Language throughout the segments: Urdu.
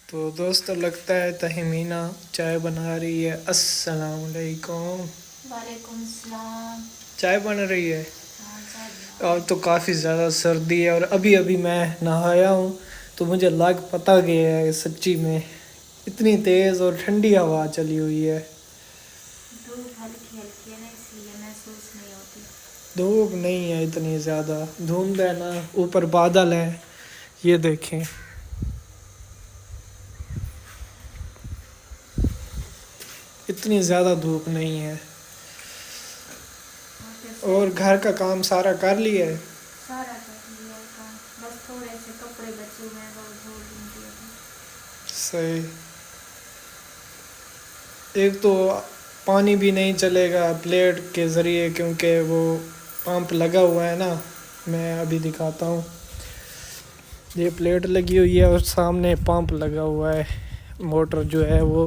تو دوستو لگتا ہے تہمینہ چائے بنا رہی ہے. السلام علیکم. وعلیکم السلام. چائے بن رہی ہے. ہاں چائے بنا اور رہی تو کافی زیادہ سردی ہے اور ابھی میں نہایا ہوں تو مجھے پتہ گیا ہے سچی میں اتنی تیز اور ٹھنڈی ہوا چلی ہوئی ہے. دھوپ ہلکی ہلکی ہے نا اس لیے محسوس نہیں ہوتی. دھوپ نہیں ہے اتنی زیادہ, دھند ہے نا, اوپر بادل ہے. یہ دیکھیں اتنی زیادہ دھوپ نہیں ہے. ہاں پھر اور صحیح ہے. گھر کا کام سارا کر لیا ہے. سارا کر لیا کام, بس تھوڑے سے کپڑے بچے ہوئے ہیں وہ دھو لوں گی ابھی. صحیح. ایک تو پانی بھی نہیں چلے گا پلیٹ کے ذریعے کیونکہ وہ پمپ لگا ہوا ہے نا. میں ابھی دکھاتا ہوں. یہ پلیٹ لگی ہوئی ہے اور سامنے پمپ لگا ہوا ہے. موٹر جو ہے وہ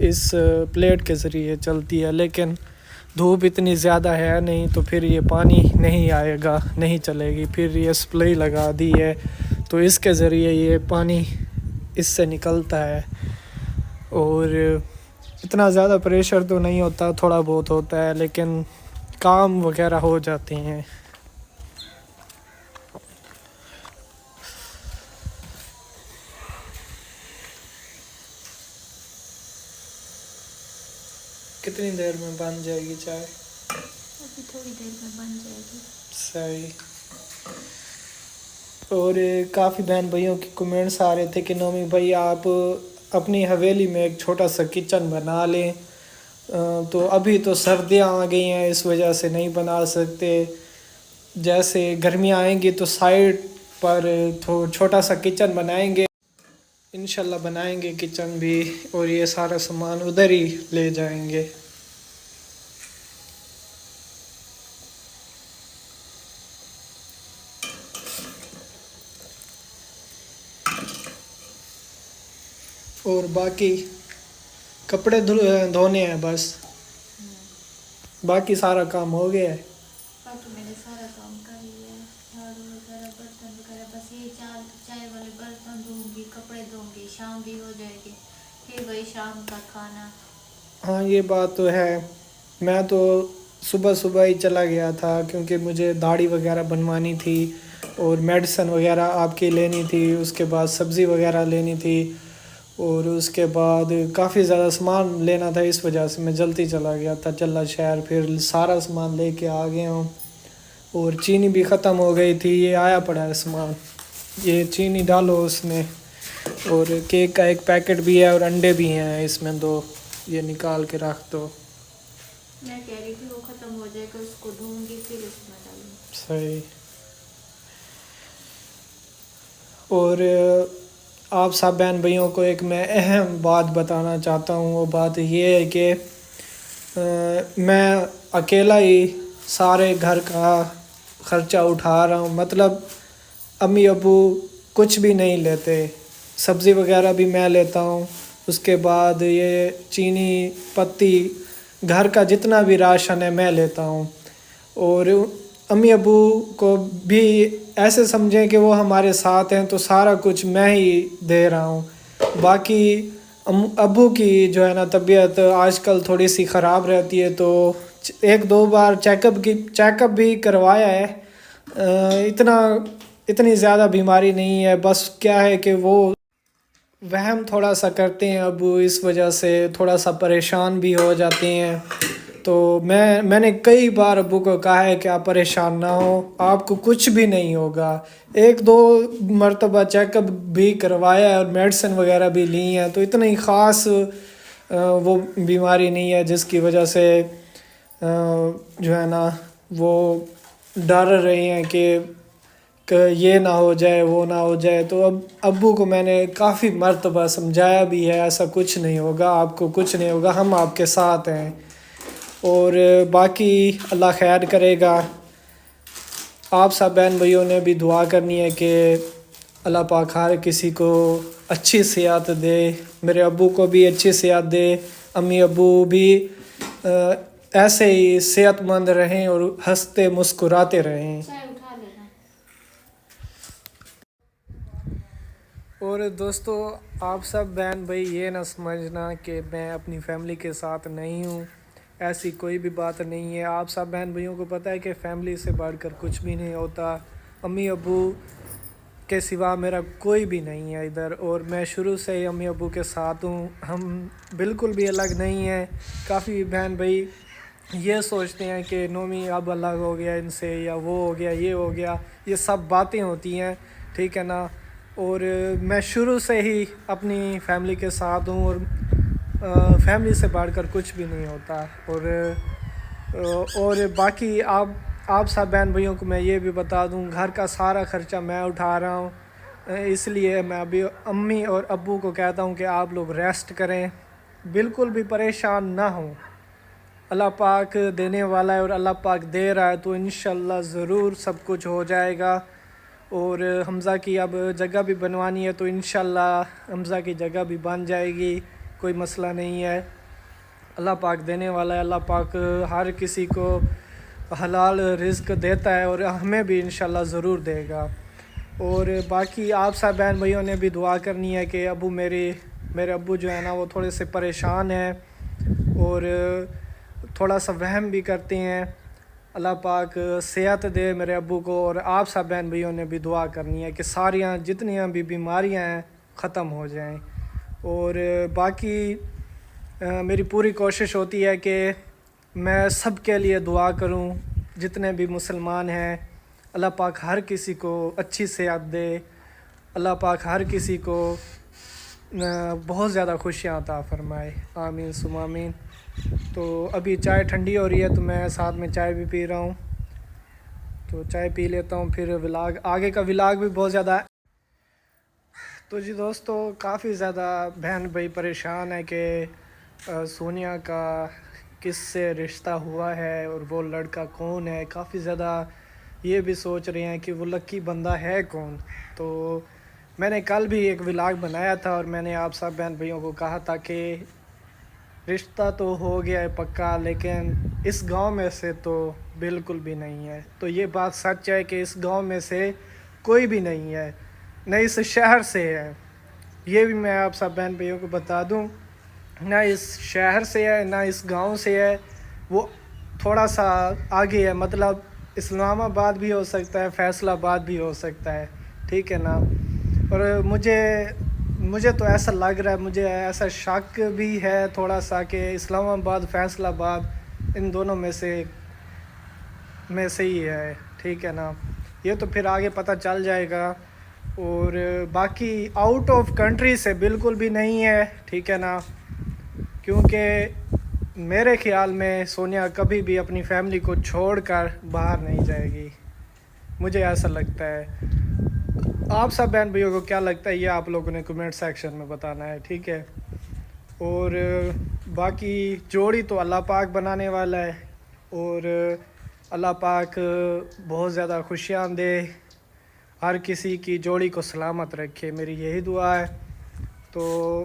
اس پلیٹ کے ذریعے چلتی ہے, لیکن دھوپ اتنی زیادہ ہے نہیں تو پھر یہ پانی نہیں آئے گا, نہیں چلے گی. پھر یہ سپلائی لگا دی ہے تو اس کے ذریعے یہ پانی اس سے نکلتا ہے. اور اتنا زیادہ پریشر تو نہیں ہوتا, تھوڑا بہت ہوتا ہے لیکن کام وغیرہ ہو جاتے ہیں. کتنی دیر میں بن جائے گی چائے؟ ابھی تھوڑی دیر میں بن جائے گی. صحیح. اور کافی بہن بھائیوں کی کمنٹس آ رہے تھے کہ نومی بھائی آپ اپنی حویلی میں ایک چھوٹا سا کچن بنا لیں. تو ابھی تو سردیاں آ گئی ہیں اس وجہ سے نہیں بنا سکتے. جیسے گرمیاں آئیں گی تو سائڈ پر چھوٹا سا کچن بنائیں گے. انشاءاللہ بنائیں گے کچن بھی, اور یہ سارا سامان ادھر ہی لے جائیں گے. اور باقی کپڑے دھونے ہیں بس, باقی سارا کام ہو گیا ہے. باقی میں نے سارا کام کر لیا ہے, جھاڑو وغیرہ برتن وغیرہ, بس یہ چائے والے برتن دھوں گی, کپڑے دھوں گی, شام بھی ہو جائے گی. پھر وہی شام کا کھانا. ہاں یہ بات تو ہے. میں تو صبح ہی چلا گیا تھا کیونکہ مجھے داڑھی وغیرہ بنوانی تھی اور میڈیسن وغیرہ آپ کی لینی تھی. اس کے بعد سبزی وغیرہ لینی تھی اور اس کے بعد کافی زیادہ سامان لینا تھا. اس وجہ سے میں جلدی چلا گیا تھا چلا شہر, پھر سارا سامان لے کے آ گیا ہوں. اور چینی بھی ختم ہو گئی تھی, یہ آیا پڑا ہے سامان, یہ چینی ڈالو اس میں. اور کیک کا ایک پیکٹ بھی ہے اور انڈے بھی ہیں اس میں 2, یہ نکال کے رکھ دو. میں کہہ رہی تھی وہ ختم ہو جائے گا, اس کو دھوں گی پھر اس میں ڈالوں. صحیح. اور آپ سب بہن بھائیوں کو ایک میں اہم بات بتانا چاہتا ہوں. وہ بات یہ ہے کہ میں اکیلا ہی سارے گھر کا خرچہ اٹھا رہا ہوں. مطلب امی ابو کچھ بھی نہیں لیتے, سبزی وغیرہ بھی میں لیتا ہوں. اس کے بعد یہ چینی پتی گھر کا جتنا بھی راشن ہے میں لیتا ہوں. اور امی ابو کو بھی ایسے سمجھیں کہ وہ ہمارے ساتھ ہیں تو سارا کچھ میں ہی دے رہا ہوں. باقی ابو کی جو ہے نا طبیعت آج کل تھوڑی سی خراب رہتی ہے, تو 1-2 بار چیک اپ بھی کروایا ہے. اتنی زیادہ بیماری نہیں ہے, بس کیا ہے کہ وہ وہم تھوڑا سا کرتے ہیں ابو, اس وجہ سے تھوڑا سا پریشان بھی ہو جاتے ہیں. تو میں نے کئی بار ابو کو کہا ہے کہ آپ پریشان نہ ہو, آپ کو کچھ بھی نہیں ہوگا. 1-2 مرتبہ چیک اپ بھی کروایا ہے اور میڈیسن وغیرہ بھی لی ہیں, تو اتنی خاص وہ بیماری نہیں ہے جس کی وجہ سے جو ہے نا وہ ڈر رہے ہیں کہ یہ نہ ہو جائے وہ نہ ہو جائے. تو ابو کو میں نے کافی مرتبہ سمجھایا بھی ہے, ایسا کچھ نہیں ہوگا, آپ کو کچھ نہیں ہوگا, ہم آپ کے ساتھ ہیں. اور باقی اللہ خیر کرے گا. آپ سب بہن بھائیوں نے بھی دعا کرنی ہے کہ اللہ پاک ہر کسی کو اچھی صحت دے. میرے ابو کو بھی اچھی صحت دے, امی ابو بھی ایسے ہی صحت مند رہیں اور ہنستے مسکراتے رہیں. چائے اٹھا لینا. اور دوستو آپ سب بہن بھائی یہ نہ سمجھنا کہ میں اپنی فیملی کے ساتھ نہیں ہوں، ایسی کوئی بھی بات نہیں ہے۔ آپ سب بہن بھائیوں کو پتہ ہے کہ فیملی سے بڑھ کر کچھ بھی نہیں ہوتا۔ امی ابو کے سوا میرا کوئی بھی نہیں ہے ادھر، اور میں شروع سے ہی امی ابو کے ساتھ ہوں، ہم بالکل بھی الگ نہیں ہیں۔ کافی بہن بھائی یہ سوچتے ہیں کہ نومی اب الگ ہو گیا ان سے، یا وہ ہو گیا، یہ ہو گیا، یہ سب باتیں ہوتی ہیں، ٹھیک ہے نا۔ اور میں شروع سے ہی اپنی فیملی کے ساتھ ہوں، اور فیملی سے بڑھ کر کچھ بھی نہیں ہوتا۔ اور باقی آپ سب بہن بھائیوں کو میں یہ بھی بتا دوں، گھر کا سارا خرچہ میں اٹھا رہا ہوں، اس لیے میں ابھی امی اور ابو کو کہتا ہوں کہ آپ لوگ ریسٹ کریں، بالکل بھی پریشان نہ ہوں۔ اللہ پاک دینے والا ہے اور اللہ پاک دے رہا ہے، تو انشاءاللہ ضرور سب کچھ ہو جائے گا۔ اور حمزہ کی اب جگہ بھی بنوانی ہے، تو انشاءاللہ حمزہ کی جگہ بھی بن جائے گی، کوئی مسئلہ نہیں ہے۔ اللہ پاک دینے والا ہے، اللہ پاک ہر کسی کو حلال رزق دیتا ہے، اور ہمیں بھی انشاءاللہ ضرور دے گا۔ اور باقی آپ سب بہن بھائیوں نے بھی دعا کرنی ہے کہ میرے ابو جو ہے نا وہ تھوڑے سے پریشان ہیں، اور تھوڑا سا وہم بھی کرتے ہیں۔ اللہ پاک صحت دے میرے ابو کو، اور آپ سب بہن بھائیوں نے بھی دعا کرنی ہے کہ ساریاں جتنیاں بھی بیماریاں ہیں ختم ہو جائیں۔ اور باقی میری پوری کوشش ہوتی ہے کہ میں سب کے لیے دعا کروں، جتنے بھی مسلمان ہیں، اللہ پاک ہر کسی کو اچھی صحت دے، اللہ پاک ہر کسی کو بہت زیادہ خوشیاں عطا فرمائے، آمین ثم آمین۔ تو ابھی چائے ٹھنڈی ہو رہی ہے، تو میں ساتھ میں چائے بھی پی رہا ہوں، تو چائے پی لیتا ہوں، پھر آگے کا ولاگ بھی بہت زیادہ ہے۔ تو جی دوستو، کافی زیادہ بہن بھائی پریشان ہے کہ سونیا کا کس سے رشتہ ہوا ہے اور وہ لڑکا کون ہے، کافی زیادہ یہ بھی سوچ رہے ہیں کہ وہ لکی بندہ ہے کون۔ تو میں نے کل بھی ایک ولاگ بنایا تھا، اور میں نے آپ سب بہن بھائیوں کو کہا تھا کہ رشتہ تو ہو گیا ہے پکا، لیکن اس گاؤں میں سے تو بالکل بھی نہیں ہے۔ تو یہ بات سچ ہے کہ اس گاؤں میں سے کوئی بھی نہیں ہے، نہ اس شہر سے ہے، یہ بھی میں آپ سب بہن بھائیوں کو بتا دوں، نہ اس شہر سے ہے نہ اس گاؤں سے ہے، وہ تھوڑا سا آگے ہے، مطلب اسلام آباد بھی ہو سکتا ہے، فیصل آباد بھی ہو سکتا ہے، ٹھیک ہے نا۔ اور مجھے تو ایسا لگ رہا ہے، مجھے ایسا شک بھی ہے تھوڑا سا کہ اسلام آباد فیصل آباد ان دونوں میں سے ہی ہے، ٹھیک ہے نا۔ یہ تو پھر آگے پتہ چل جائے گا۔ اور باقی آؤٹ آف کنٹری سے بالکل بھی نہیں ہے، ٹھیک ہے نا، کیونکہ میرے خیال میں سونیا کبھی بھی اپنی فیملی کو چھوڑ کر باہر نہیں جائے گی، مجھے ایسا لگتا ہے۔ آپ سب بہن بھائیوں کو کیا لگتا ہے، یہ آپ لوگوں نے کمنٹ سیکشن میں بتانا ہے، ٹھیک ہے۔ اور باقی جوڑی تو اللہ پاک بنانے والا ہے، اور اللہ پاک بہت زیادہ خوشیاں دے، ہر کسی کی جوڑی کو سلامت رکھے، میری یہی دعا ہے۔ تو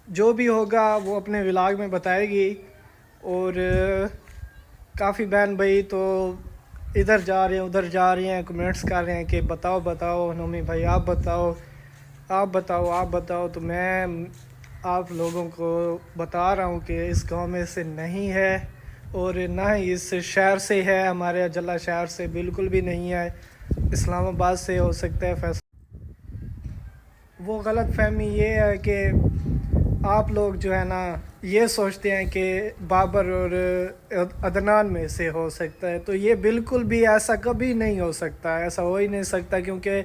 جو بھی ہوگا وہ اپنے ولاگ میں بتائے گی۔ اور کافی بہن بھائی تو ادھر جا رہے ہیں ادھر جا رہے ہیں، کمنٹس کر رہے ہیں کہ بتاؤ نومی بھائی، آپ بتاؤ، تو میں آپ لوگوں کو بتا رہا ہوں کہ اس گاؤں میں سے نہیں ہے، اور نہ ہی اس شہر سے ہے، ہمارے اجلا شہر سے بالکل بھی نہیں ہے، اسلام آباد سے ہو سکتا ہے، فیصل۔ وہ غلط فہمی یہ ہے کہ آپ لوگ جو ہے نا یہ سوچتے ہیں کہ بابر اور عدنان میں سے ہو سکتا ہے، تو یہ بالکل بھی ایسا کبھی نہیں ہو سکتا، ایسا ہو ہی نہیں سکتا، کیونکہ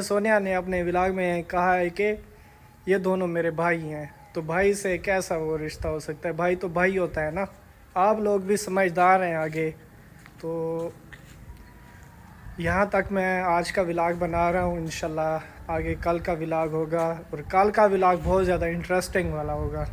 سونیا نے اپنے ولاگ میں کہا ہے کہ یہ دونوں میرے بھائی ہیں، تو بھائی سے کیسا وہ رشتہ ہو سکتا ہے، بھائی تو بھائی ہوتا ہے نا۔ آپ لوگ بھی سمجھدار ہیں آگے۔ تو یہاں تک میں آج کا ولاگ بنا رہا ہوں، انشاءاللہ آگے کل کا ولاگ ہوگا، اور کل کا ولاگ بہت زیادہ انٹرسٹنگ والا ہوگا۔